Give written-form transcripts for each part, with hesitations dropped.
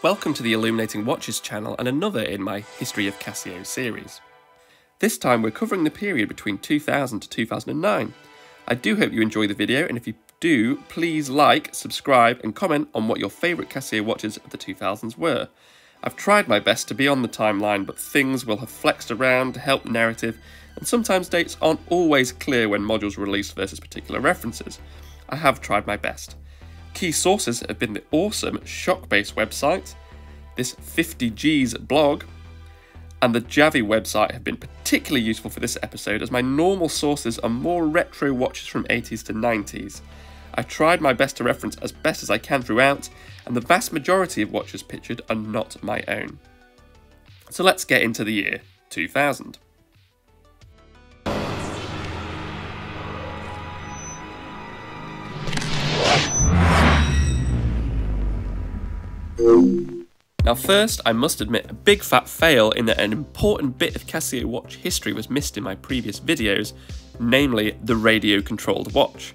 Welcome to the Illuminating Watches channel and another in my History of Casio series. This time we're covering the period between 2000 to 2009. I do hope you enjoy the video, and if you do, please like, subscribe and comment on what your favourite Casio watches of the 2000s were. I've tried my best to be on the timeline, but things will have flexed around to help narrative, and sometimes dates aren't always clear when modules are released versus particular references. I have tried my best. Key sources have been the awesome Shock-based website, this 50Gs blog, and the Javi website have been particularly useful for this episode, as my normal sources are more retro watches from 80s to 90s. I tried my best to reference as best as I can throughout, and the vast majority of watches pictured are not my own. So let's get into the year 2000. Now first, I must admit a big fat fail in that an important bit of Casio watch history was missed in my previous videos, namely the radio-controlled watch.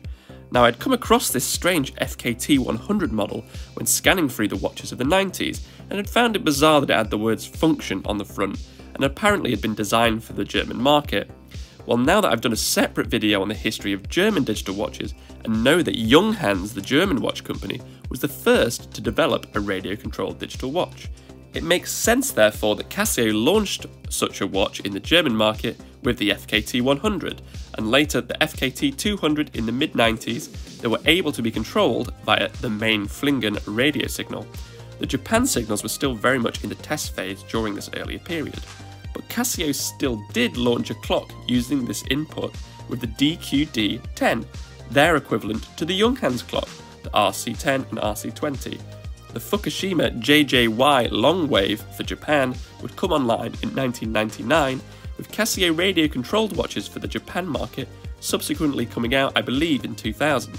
Now I'd come across this strange FKT 100 model when scanning through the watches of the 90s, and had found it bizarre that it had the words function on the front, and apparently had been designed for the German market. Well, now that I've done a separate video on the history of German digital watches, and know that Junghans, the German watch company, was the first to develop a radio-controlled digital watch, it makes sense therefore that Casio launched such a watch in the German market with the FKT 100, and later the FKT 200 in the mid-90s that were able to be controlled via the main Flingen radio signal. The Japan signals were still very much in the test phase during this earlier period, but Casio still did launch a clock using this input with the DQD-10, their equivalent to the Junghans clock, the RC10 and RC20. The Fukushima JJY long wave for Japan would come online in 1999, with Casio radio-controlled watches for the Japan market subsequently coming out, I believe, in 2000.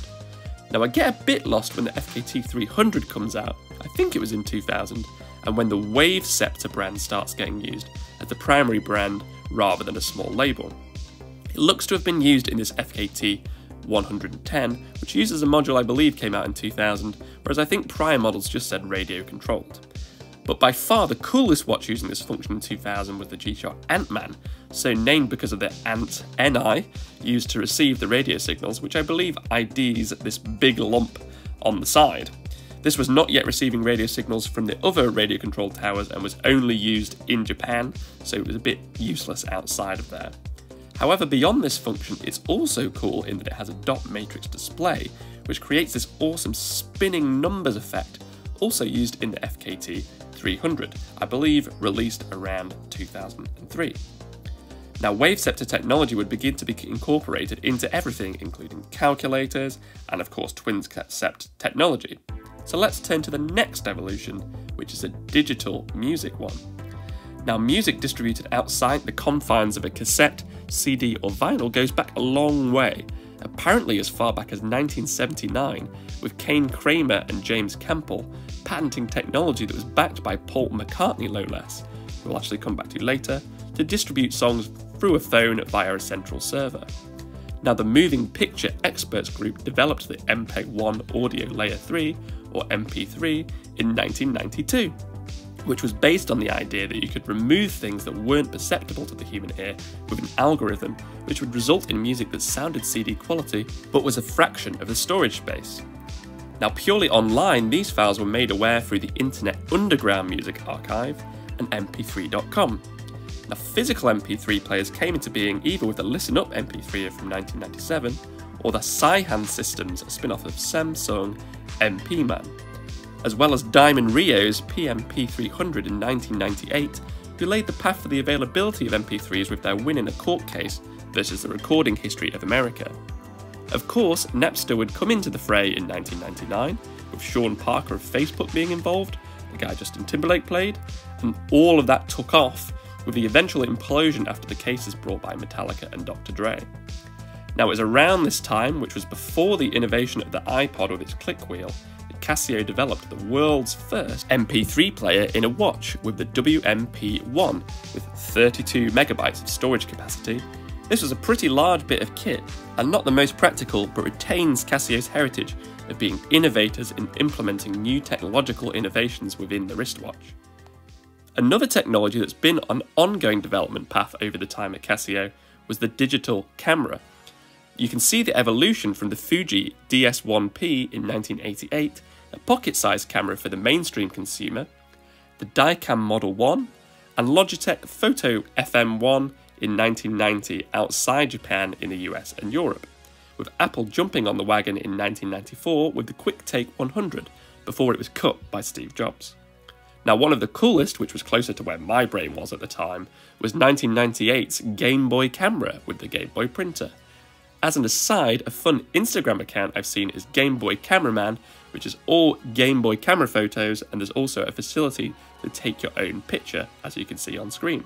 Now I get a bit lost when the FKT 300 comes out, I think it was in 2000, and when the Wave Scepter brand starts getting used as the primary brand rather than a small label. It looks to have been used in this FKT 110, which uses a module I believe came out in 2000, whereas I think prior models just said radio controlled. But by far the coolest watch using this function in 2000 was the G-SHOCK Antman, so named because of the Ant NI used to receive the radio signals, which I believe IDs this big lump on the side. This was not yet receiving radio signals from the other radio controlled towers and was only used in Japan, so it was a bit useless outside of there. However, beyond this function, it's also cool in that it has a dot matrix display, which creates this awesome spinning numbers effect, also used in the FKT 300, I believe released around 2003. Now, Wave Scepter technology would begin to be incorporated into everything, including calculators and of course twin sept technology. So let's turn to the next evolution, which is a digital music one. Now, music distributed outside the confines of a cassette, CD or vinyl goes back a long way, apparently as far back as 1979, with Kane Kramer and James Campbell patenting technology that was backed by Paul McCartney no less, who we'll actually come back to later, to distribute songs through a phone via a central server. Now, the Moving Picture Experts group developed the MPEG-1 Audio Layer 3, or MP3, in 1992. Which was based on the idea that you could remove things that weren't perceptible to the human ear with an algorithm, which would result in music that sounded CD quality, but was a fraction of the storage space. Now, purely online, these files were made aware through the Internet Underground Music Archive and mp3.com. Now, physical MP3 players came into being either with the Listen Up MP3 from 1997, or the Saihan systems, a spin-off of Samsung MP-Man, as well as Diamond Rio's PMP300 in 1998, who laid the path for the availability of MP3s with their win in a court case versus the Recording History of America. Of course, Napster would come into the fray in 1999, with Sean Parker of Facebook being involved, the guy Justin Timberlake played, and all of that took off, with the eventual implosion after the cases brought by Metallica and Dr. Dre. Now, it was around this time, which was before the innovation of the iPod with its click wheel, Casio developed the world's first MP3 player in a watch with the WMP-1 with 32 megabytes of storage capacity. This was a pretty large bit of kit, and not the most practical, but retains Casio's heritage of being innovators in implementing new technological innovations within the wristwatch. Another technology that's been on an ongoing development path over the time at Casio was the digital camera. You can see the evolution from the Fuji DS1P in 1988, a pocket-sized camera for the mainstream consumer, the Dicam Model 1, and Logitech Photo FM1 in 1990 outside Japan in the US and Europe, with Apple jumping on the wagon in 1994 with the QuickTake 100 before it was cut by Steve Jobs. Now, one of the coolest, which was closer to where my brain was at the time, was 1998's Game Boy camera with the Game Boy printer. As an aside, a fun Instagram account I've seen is Game Boy Cameraman, which is all Game Boy camera photos, and there's also a facility to take your own picture, as you can see on screen.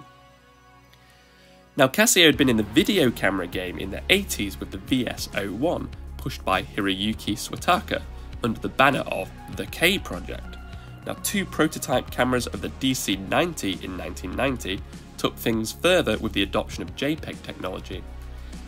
Now, Casio had been in the video camera game in the 80s with the VS-01, pushed by Hiroyuki Swataka, under the banner of the K Project. Now, two prototype cameras of the DC-90 in 1990 took things further with the adoption of JPEG technology,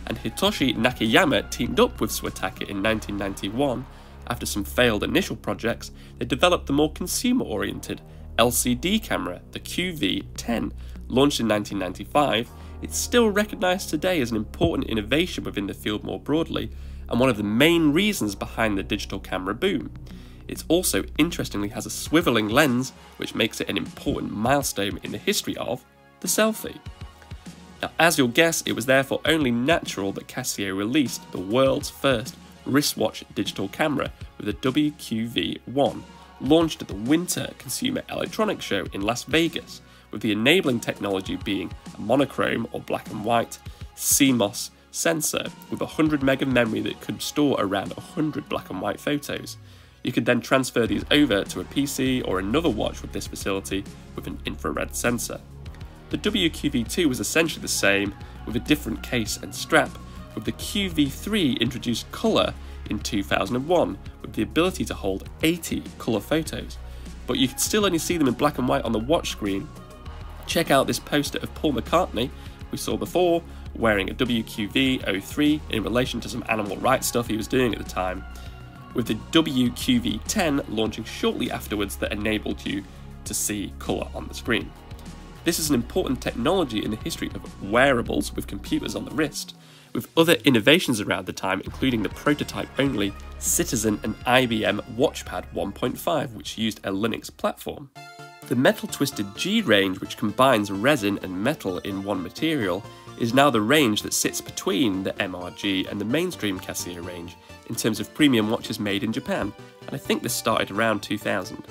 and Hitoshi Nakayama teamed up with Swataka in 1991. After some failed initial projects, they developed the more consumer-oriented LCD camera, the QV-10, launched in 1995. It's still recognised today as an important innovation within the field more broadly, and one of the main reasons behind the digital camera boom. It also, interestingly, has a swivelling lens, which makes it an important milestone in the history of the selfie. Now, as you'll guess, it was therefore only natural that Casio released the world's first wristwatch digital camera with the WQV-1, launched at the Winter Consumer Electronics Show in Las Vegas, with the enabling technology being a monochrome or black and white CMOS sensor with 100 meg of memory that could store around 100 black and white photos. You could then transfer these over to a PC or another watch with this facility with an infrared sensor. The WQV2 was essentially the same, with a different case and strap, with the QV3 introduced colour in 2001 with the ability to hold 80 colour photos, but you could still only see them in black and white on the watch screen. Check out this poster of Paul McCartney we saw before, wearing a WQV03 in relation to some animal rights stuff he was doing at the time, with the WQV10 launching shortly afterwards that enabled you to see colour on the screen. This is an important technology in the history of wearables with computers on the wrist, with other innovations around the time including the prototype-only Citizen and IBM WatchPad 1.5, which used a Linux platform. The Metal Twisted G range, which combines resin and metal in one material, is now the range that sits between the MRG and the mainstream Casio range in terms of premium watches made in Japan, and I think this started around 2000.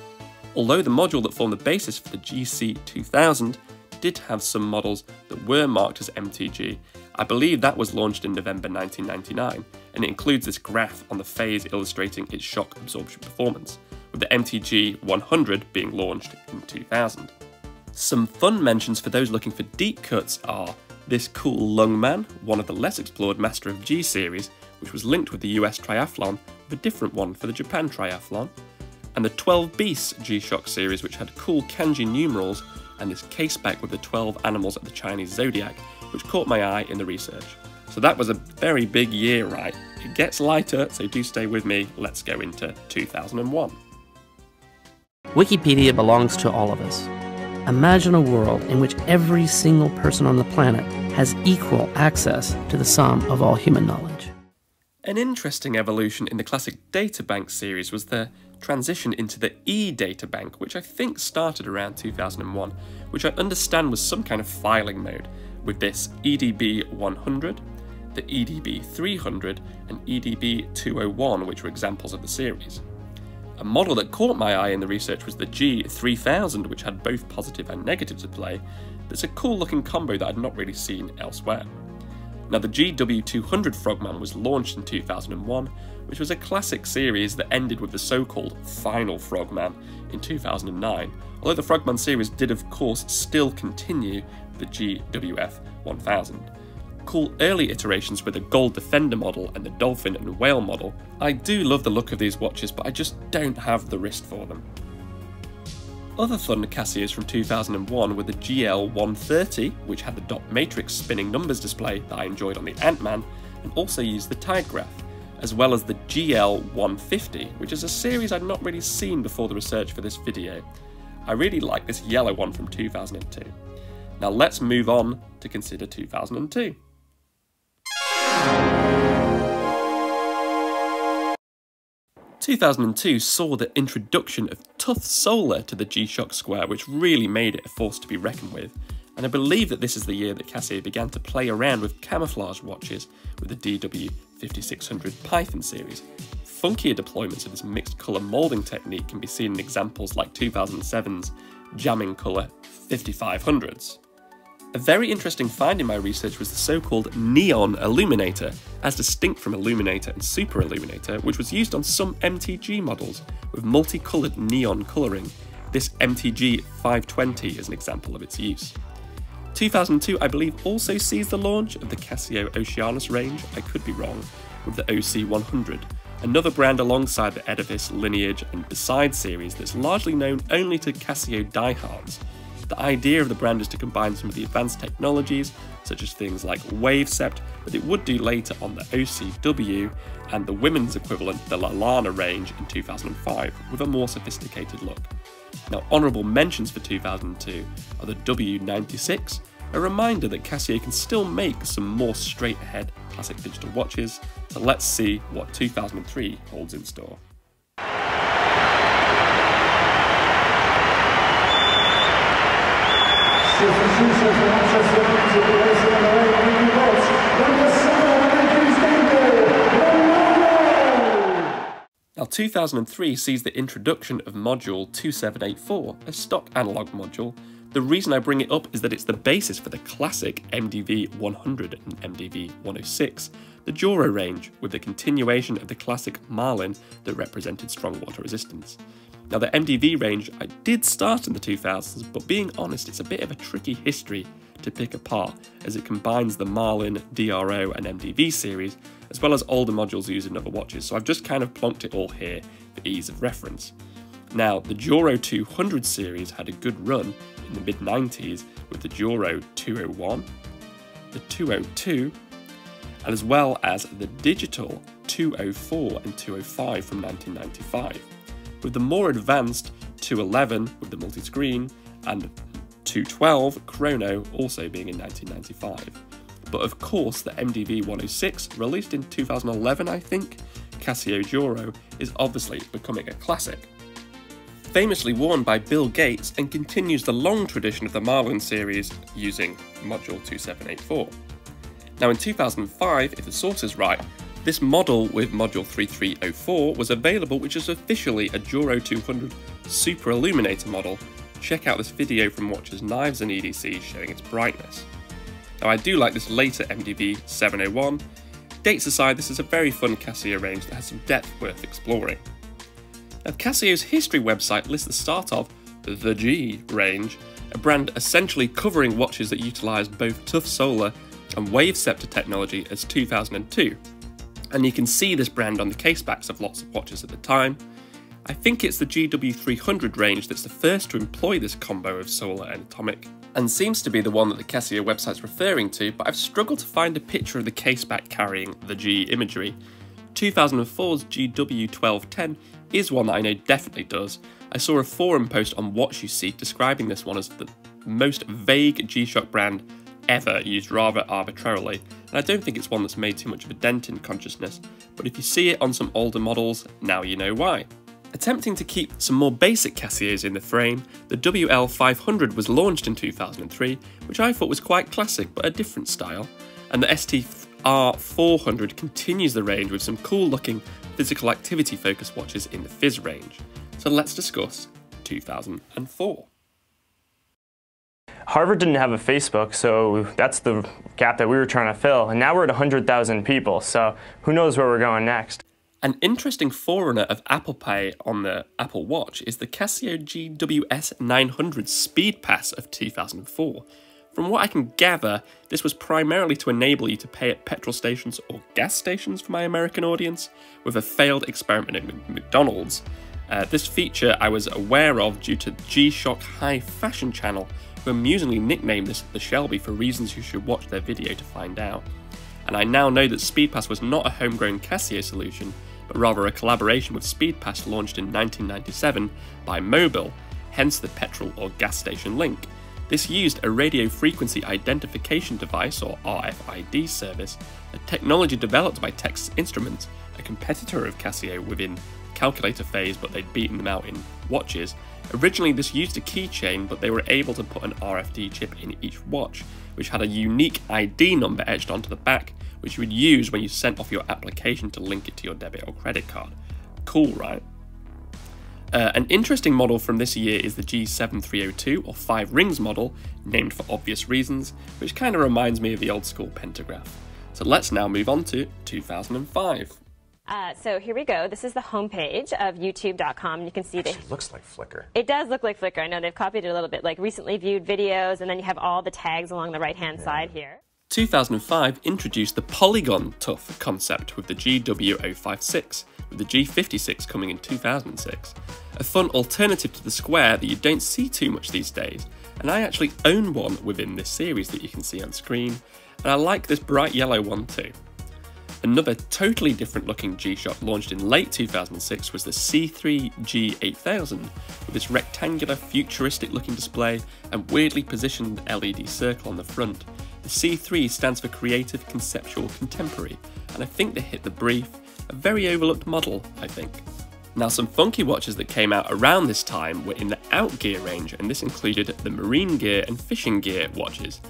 Although the module that formed the basis for the GC2000 did have some models that were marked as MTG, I believe that was launched in November 1999, and it includes this graph on the phase illustrating its shock absorption performance, with the MTG 100 being launched in 2000. Some fun mentions for those looking for deep cuts are this cool Lungman, one of the less explored Master of G series, which was linked with the US Triathlon, with a different one for the Japan Triathlon, and the 12 Beasts G-SHOCKS series, which had cool kanji numerals, and this case back with the 12 animals of the Chinese zodiac, which caught my eye in the research. So that was a very big year, right? It gets lighter, so do stay with me. Let's go into 2001. Wikipedia belongs to all of us. Imagine a world in which every single person on the planet has equal access to the sum of all human knowledge. An interesting evolution in the classic databank series was the transition into the e-databank, which I think started around 2001, which I understand was some kind of filing mode, with this EDB 100, the EDB 300, and EDB 201, which were examples of the series. A model that caught my eye in the research was the G3000, which had both positive and negative display. That's a cool looking combo that I'd not really seen elsewhere. Now, the GW200 Frogman was launched in 2001, which was a classic series that ended with the so-called final Frogman in 2009, although the Frogman series did of course still continue with the GWF 1000. Cool early iterations were the Gold Defender model and the Dolphin and Whale model. I do love the look of these watches, but I just don't have the wrist for them. Other fun Casios from 2001 were the GL130, which had the dot matrix spinning numbers display that I enjoyed on the Antman, and also used the tide graph. as well as the GL-150, which is a series I'd not really seen before the research for this video. I really like this yellow one from 2002. Now let's move on to consider 2002. Two 2002 saw the introduction of tough solar to the G-SHOCK Square, which really made it a force to be reckoned with, and I believe that this is the year that Casio began to play around with camouflage watches with the DW5600 Python series. Funkier deployments of this mixed colour moulding technique can be seen in examples like 2007's jamming colour 5500s. A very interesting find in my research was the so-called neon illuminator, as distinct from illuminator and super illuminator, which was used on some MTG models with multicoloured neon colouring. This MTG 520 is an example of its use. 2002, I believe, also sees the launch of the Casio Oceanus range, I could be wrong, with the OC100, another brand alongside the Edifice, Lineage and Beside series that's largely known only to Casio diehards. The idea of the brand is to combine some of the advanced technologies, such as things like WaveSept, that it would do later on the OCW and the women's equivalent, the Lilana range in 2005, with a more sophisticated look. Now, honourable mentions for 2002 are the W96, a reminder that Casio can still make some more straight-ahead classic digital watches, so let's see what 2003 holds in store. Now 2003 sees the introduction of module 2784, a stock analog module. The reason I bring it up is that it's the basis for the classic MDV-100 and MDV-106, the Joro range, with the continuation of the classic Marlin that represented strong water resistance. Now the MDV range I did start in the 2000s, but being honest, it's a bit of a tricky history to pick apart, as it combines the Marlin, DRO and MDV series, as well as older modules used in other watches, so I've just kind of plonked it all here for ease of reference. Now, the Joro 200 series had a good run in the mid-90s with the Joro 201, the 202, and as well as the digital 204 and 205 from 1995, with the more advanced 211 with the multi-screen and 212 Chrono also being in 1995. But of course the MDV-106, released in 2011 I think, Casio Joro, is obviously becoming a classic. Famously worn by Bill Gates and continues the long tradition of the Marlin series using module 2784. Now in 2005, if the source is right, this model with module 3304 was available, which is officially a Joro 200 Super Illuminator model. Check out this video from Watches, Knives and EDC showing its brightness. Now I do like this later MDV 701. Dates aside, this is a very fun Casio range that has some depth worth exploring. Now Casio's history website lists the start of the G range, a brand essentially covering watches that utilised both tough solar and WaveSept technology as 2002. And you can see this brand on the casebacks of lots of watches at the time. I think it's the GW300 range that's the first to employ this combo of solar and atomic, and seems to be the one that the Casio website's referring to, but I've struggled to find a picture of the caseback carrying the G imagery. 2004's GW1210 is one that I know definitely does. I saw a forum post on Watch You Seek describing this one as the most vague G-SHOCK brand ever, used rather arbitrarily, and I don't think it's one that's made too much of a dent in consciousness, but if you see it on some older models, now you know why. Attempting to keep some more basic Casios in the frame, the WL500 was launched in 2003, which I thought was quite classic but a different style, and the STR400 continues the range with some cool looking physical activity focused watches in the Fizz range. So let's discuss 2004. Harvard didn't have a Facebook, so that's the gap that we were trying to fill, and now we're at 100,000 people, so who knows where we're going next. An interesting forerunner of Apple Pay on the Apple Watch is the Casio GWS900 SpeedPass of 2004. From what I can gather, this was primarily to enable you to pay at petrol stations or gas stations for my American audience, with a failed experiment at McDonald's. This feature I was aware of due to G-SHOCK High Fashion channel, who amusingly nicknamed this the Shelby for reasons you should watch their video to find out. and I now know that speedpass was not a homegrown Casio solution, but rather a collaboration with speedpass launched in 1997 by Mobil, hence the petrol or gas station link. This used a radio frequency identification device, or RFID service, a technology developed by Texas Instruments, a competitor of Casio within the calculator phase, but they'd beaten them out in watches. Originally this used a keychain, but they were able to put an RFID chip in each watch, which had a unique ID number etched onto the back, which you would use when you sent off your application to link it to your debit or credit card. Cool, right? An interesting model from this year is the G7302 or 5 rings model, named for obvious reasons, which kind of reminds me of the old school pentagraph. So let's now move on to 2005. So here we go. This is the homepage of YouTube.com. You can see it looks like Flickr. It does look like Flickr. I know they've copied it a little bit, like recently viewed videos, and then you have all the tags along the right-hand side here. 2005 introduced the Polygon TUF concept with the GW056, with the G56 coming in 2006. A fun alternative to the square that you don't see too much these days, and I actually own one within this series that you can see on screen, and I like this bright yellow one too. Another totally different looking G-Shock launched in late 2006 was the C3 G8000, with its rectangular futuristic looking display and weirdly positioned LED circle on the front. The C3 stands for Creative Conceptual Contemporary, and I think they hit the brief. A very overlooked model, I think. Now, some funky watches that came out around this time were in the Out Gear range, and this included the Marine Gear and Fishing Gear watches.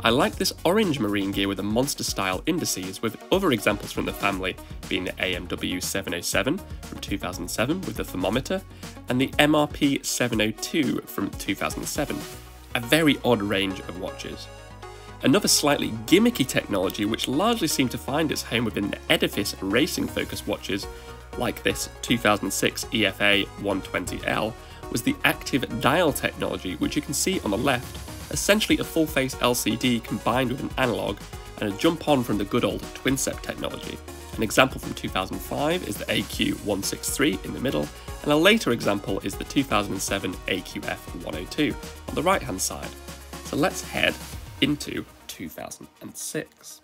I like this orange Marine Gear with the monster style indices, with other examples from the family being the AMW707 from 2007 with the thermometer, and the MRP702 from 2007. A very odd range of watches. Another slightly gimmicky technology which largely seemed to find its home within the edifice racing focused watches, like this 2006 EFA 120L, was the active dial technology, which you can see on the left, essentially a full-face LCD combined with an analog and a jump on from the good old twin-step technology. An example from 2005 is the AQ163 in the middle, and a later example is the 2007 AQF102 on the right-hand side. So let's head into 2006.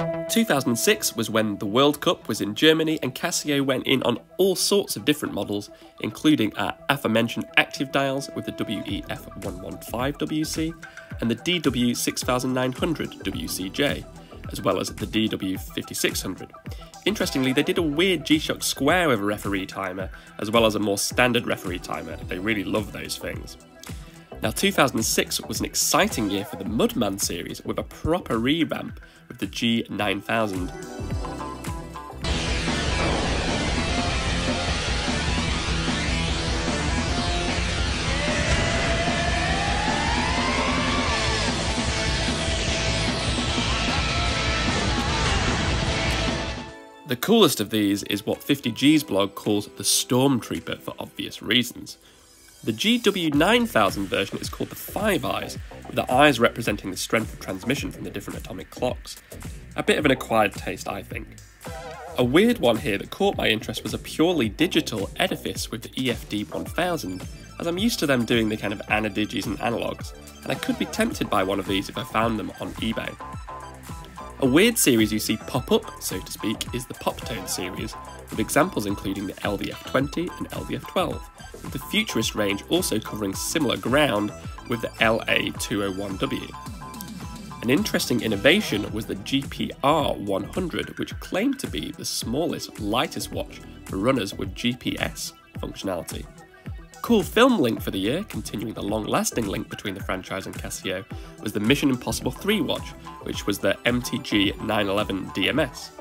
In 2006 was when the World Cup was in Germany and Casio went in on all sorts of different models, including our aforementioned active dials with the WEF115WC and the DW6900WCJ, as well as the DW5600. Interestingly, they did a weird G-Shock square with a referee timer, as well as a more standard referee timer. They really love those things. Now, 2006 was an exciting year for the Mudman series with a proper revamp with the G9000. The coolest of these is what 50G's blog calls the Stormtrooper for obvious reasons. The GW9000 version is called the Five Eyes, with the eyes representing the strength of transmission from the different atomic clocks. A bit of an acquired taste, I think. A weird one here that caught my interest was a purely digital edifice with the EFD1000, as I'm used to them doing the kind of anadigis and analogs, and I could be tempted by one of these if I found them on eBay. A weird series you see pop up, so to speak, is the Poptone series, with examples including the LVF20 and LVF12, with the Futurist range also covering similar ground with the LA201W. An interesting innovation was the GPR100, which claimed to be the smallest, lightest watch for runners with GPS functionality. Cool film link for the year, continuing the long-lasting link between the franchise and Casio, was the Mission Impossible 3 watch, which was the MTG 911 DMS.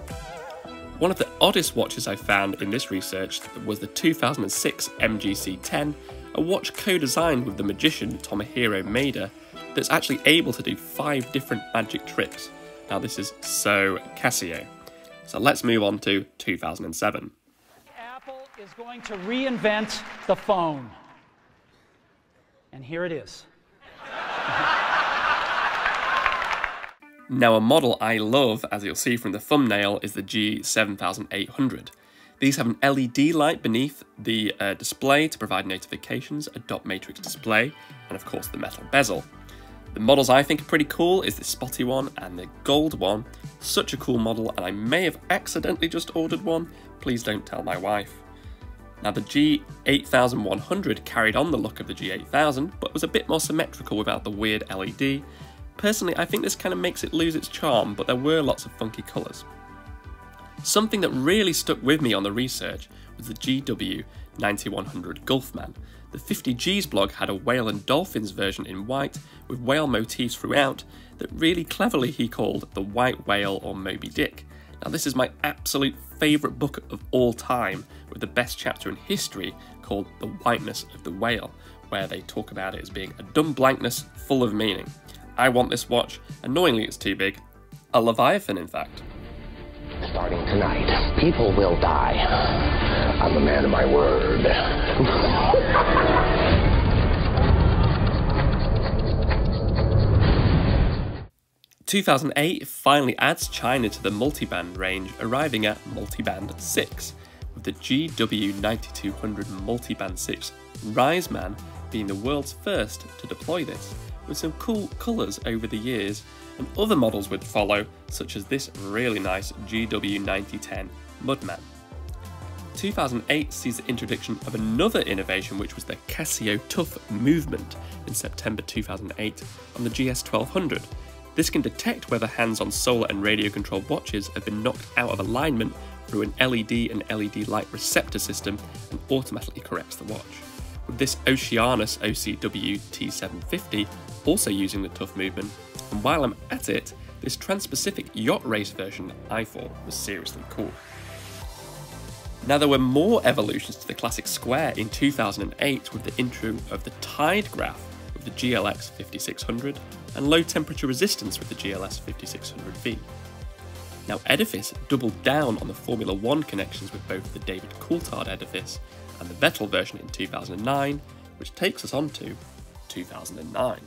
One of the oddest watches I found in this research was the 2006 MGC-10, a watch co-designed with the magician Tomohiro Maeda that's actually able to do 5 different magic tricks. Now this is so Casio. So let's move on to 2007. Apple is going to reinvent the phone. And here it is. Now, a model I love, as you'll see from the thumbnail, is the G7800. These have an LED light beneath the display to provide notifications, a dot matrix display, and of course the metal bezel. The models I think are pretty cool is the spotty one and the gold one. Such a cool model, and I may have accidentally just ordered one. Please don't tell my wife. Now, the G8100 carried on the look of the G8000, but was a bit more symmetrical without the weird LED. Personally, I think this kind of makes it lose its charm, but there were lots of funky colours. Something that really stuck with me on the research was the GW9100 Gulfman. The 50Gs blog had a whale and dolphins version in white with whale motifs throughout that really cleverly he called the White Whale or Moby Dick. Now, this is my absolute favourite book of all time, with the best chapter in history called The Whiteness of the Whale, where they talk about it as being a dumb blankness full of meaning. I want this watch. Annoyingly, it's too big. A Leviathan, in fact. Starting tonight, people will die. I'm a man of my word. 2008 finally adds China to the multiband range, arriving at multiband 6, with the GW9200 multiband 6 Riseman being the world's first to deploy this, with some cool colours over the years, and other models would follow, such as this really nice GW9010 Mudman. 2008 sees the introduction of another innovation, which was the Casio Tough movement in September 2008 on the GS1200. This can detect whether hands on solar and radio controlled watches have been knocked out of alignment through an LED and LED light receptor system and automatically corrects the watch. With this Oceanus OCW T750 also using the Tough movement, and while I'm at it, this Trans-Pacific yacht race version I thought was seriously cool. Now, there were more evolutions to the classic square in 2008 with the intro of the tide graph with the GLX 5600 and low temperature resistance with the GLS 5600V. Now, Edifice doubled down on the Formula 1 connections with both the David Coulthard Edifice and the Vettel version in 2009, which takes us on to 2009.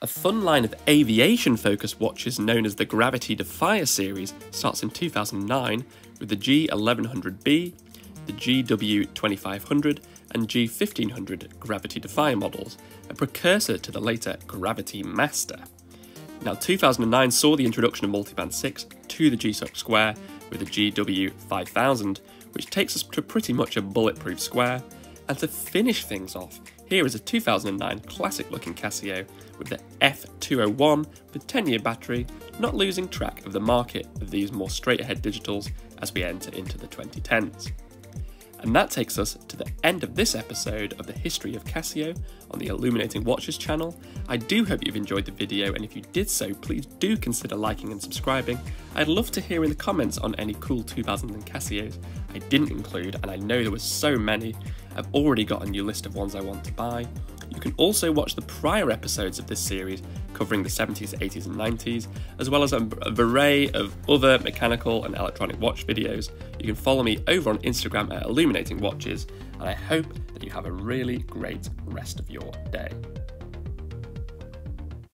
A fun line of aviation-focused watches known as the Gravity Defier series starts in 2009 with the G1100B, the GW2500 and G1500 Gravity Defier models, a precursor to the later Gravity Master. Now, 2009 saw the introduction of multiband 6 to the G-SHOCKS square with the GW5000, which takes us to pretty much a bulletproof square. And to finish things off, here is a 2009 classic-looking Casio with the F201 with 10-year battery, not losing track of the market of these more straight-ahead digitals as we enter into the 2010s. And that takes us to the end of this episode of the history of Casio on the Illuminating Watches channel. I do hope you've enjoyed the video, and if you did so, please do consider liking and subscribing. I'd love to hear in the comments on any cool 2000 Casios I didn't include, and I know there were so many. I've already got a new list of ones I want to buy. You can also watch the prior episodes of this series covering the 70s, 80s and 90s, as well as an array of other mechanical and electronic watch videos. You can follow me over on Instagram at Illuminating Watches, and I hope that you have a really great rest of your day.